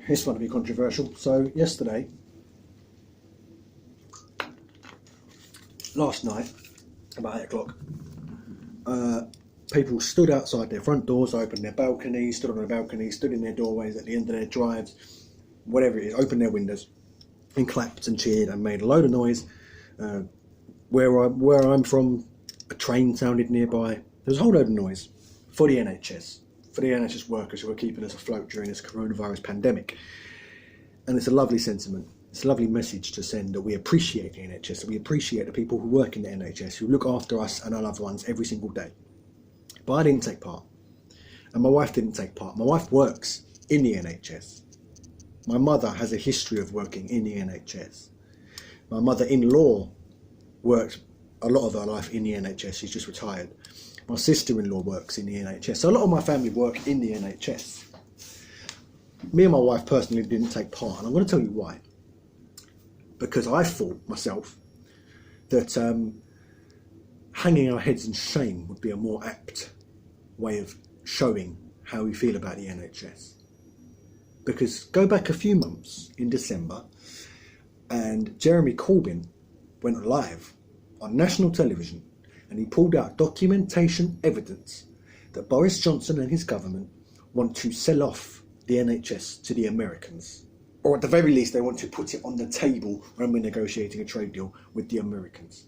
this one will be controversial. So yesterday, last night, about 8 o'clock, people stood outside their front doors, opened their balconies, stood on their balconies, stood in their doorways at the end of their drives, whatever it is, opened their windows and clapped and cheered and made a load of noise. Where I'm from, a train sounded nearby. There was a whole load of noise for the NHS, for the NHS workers who are keeping us afloat during this coronavirus pandemic. And it's a lovely sentiment. It's a lovely message to send that we appreciate the NHS, that we appreciate the people who work in the NHS, who look after us and our loved ones every single day. But I didn't take part. And my wife didn't take part. My wife works in the NHS. My mother has a history of working in the NHS. My mother-in-law worked a lot of her life in the NHS. She's just retired. My sister-in-law works in the NHS. So a lot of my family work in the NHS. Me and my wife personally didn't take part, and I'm going to tell you why. Because I thought myself that hanging our heads in shame would be a more apt way of showing how we feel about the NHS. Because go back a few months in December, and Jeremy Corbyn went live on national television, and he pulled out documentation evidence that Boris Johnson and his government want to sell off the NHS to the Americans. Or at the very least, they want to put it on the table when we're negotiating a trade deal with the Americans.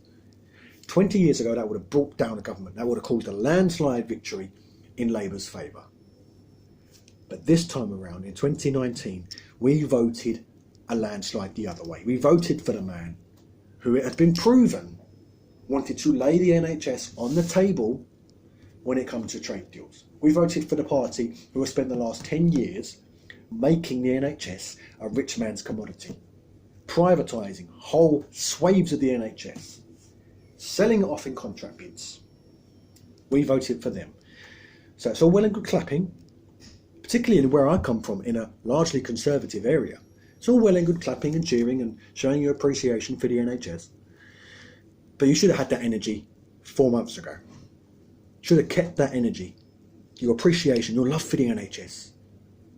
20 years ago, that would have brought down a government. That would have caused a landslide victory in Labour's favour. But this time around, in 2019, we voted a landslide the other way. We voted for the man who, it has been proven, wanted to lay the NHS on the table when it comes to trade deals. We voted for the party who has spent the last 10 years making the NHS a rich man's commodity, privatising whole swathes of the NHS, selling it off in contract bids. We voted for them. So it's all well and good clapping, particularly where I come from, in a largely conservative area. It's all well and good clapping and cheering and showing your appreciation for the NHS. But you should have had that energy 4 months ago. Should have kept that energy, your appreciation, your love for the NHS.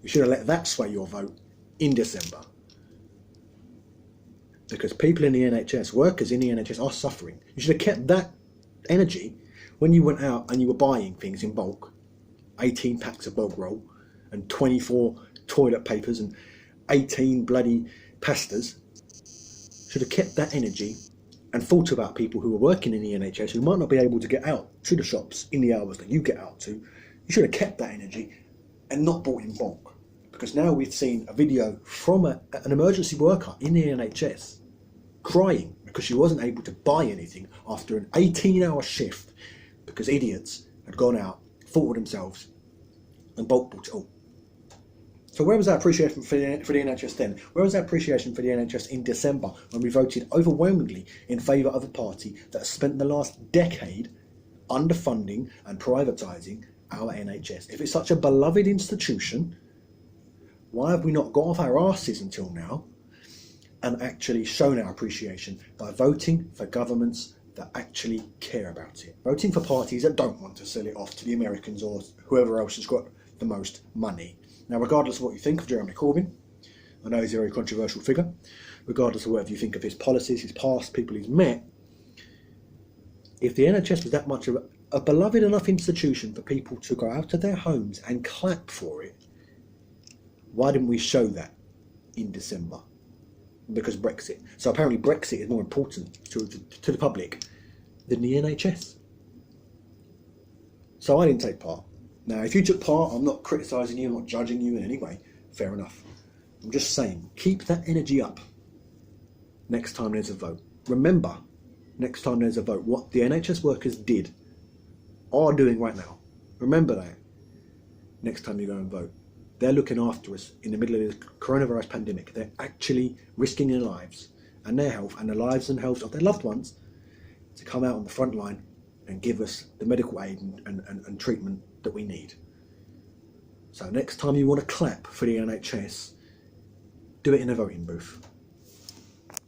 You should have let that sway your vote in December. Because people in the NHS, workers in the NHS, are suffering. You should have kept that energy when you went out and you were buying things in bulk. 18 packs of bog roll and 24 toilet papers and 18 bloody pastas. Should have kept that energy and thought about people who are working in the NHS who might not be able to get out to the shops in the hours that you get out to. You should have kept that energy and not bought in bulk. Because now we've seen a video from an emergency worker in the NHS crying because she wasn't able to buy anything after an 18-hour shift because idiots had gone out, thought of themselves, and bulk bought it all. So where was that appreciation for the NHS then? Where was that appreciation for the NHS in December when we voted overwhelmingly in favour of a party that has spent the last decade underfunding and privatising our NHS? If it's such a beloved institution, why have we not got off our arses until now and actually shown our appreciation by voting for governments that actually care about it? Voting for parties that don't want to sell it off to the Americans or whoever else has got the most money. Now, regardless of what you think of Jeremy Corbyn, I know he's a very controversial figure, regardless of whatever you think of his policies, his past, people he's met, if the NHS was that much of a beloved enough institution for people to go out of their homes and clap for it, why didn't we show that in December? Because Brexit. So apparently Brexit is more important to the public than the NHS. So I didn't take part. Now, if you took part, I'm not criticising you, I'm not judging you in any way. Fair enough. I'm just saying, keep that energy up next time there's a vote. Remember, next time there's a vote, what the NHS workers are doing right now. Remember that next time you go and vote. They're looking after us in the middle of this coronavirus pandemic. They're actually risking their lives and their health and the lives and health of their loved ones to come out on the front line and give us the medical aid and treatment that we need. So next time you want to clap for the NHS, do it in a voting booth.